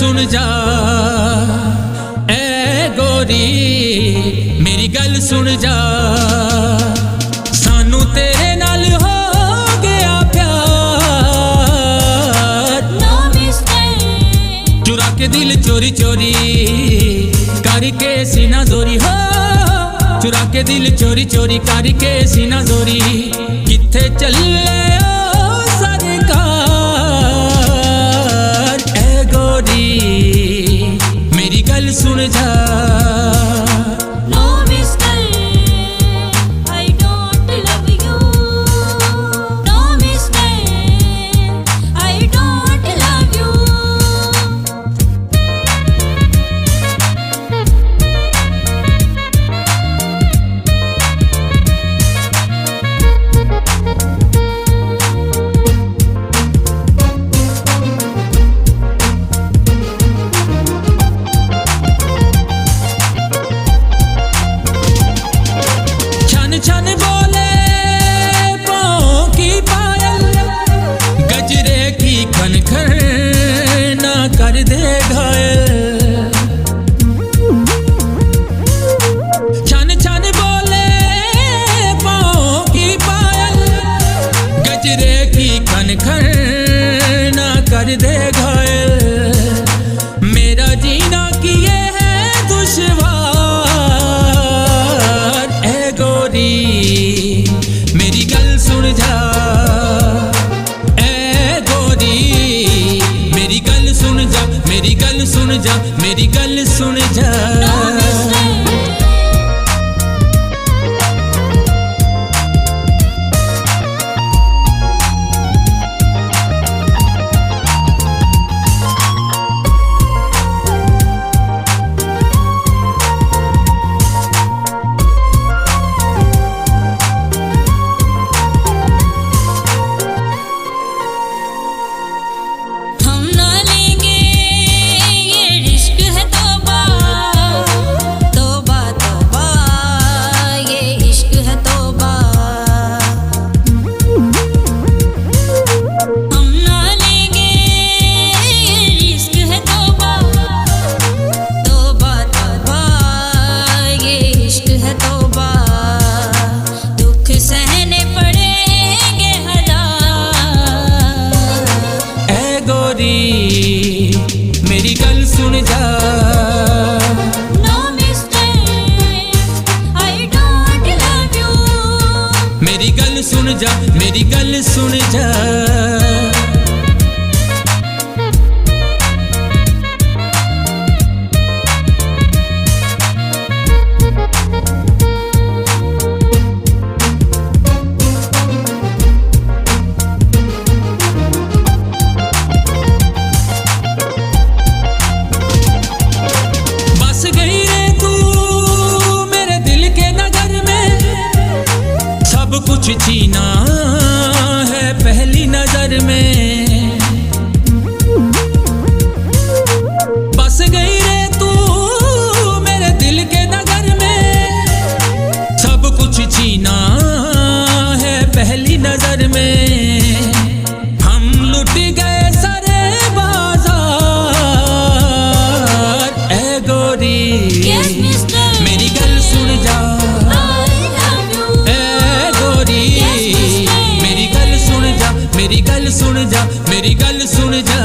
सुन जा ऐ गोरी, मेरी गल सुन जा। सानू तेरे नाल हो गया प्यार, चुरा के दिल चोरी चोरी करके सीना जोरी हो, चुरा के दिल चोरी चोरी करके सीना जोरी। किथे चले मेरी गल सुन जा। छन बोले पाँव की पायल, गजरे की खनखन ना कर दे घायल। छन छन बोले पाँव की पायल, गजरे की खनखन ना कर दे घायल। मेरा जीना किए है दुश्वार, मेरी गल सुन जा ऐ गोरी, मेरी गल सुन जा, मेरी गल सुन जा, मेरी गल सुन जा। मेरी गल सुन जा। No mistake, I don't love you। मेरी गल सुन जा, मेरी गल सुन जा। कुछ छीना है पहली नजर में, बस गई रे तू मेरे दिल के नगर में। सब कुछ छीना है पहली नजर में, हम लुट गए सारे बाजार ऐ गोरी। मेरी गल सुन जा, मेरी गल सुन जा, मेरी गल सुन जा।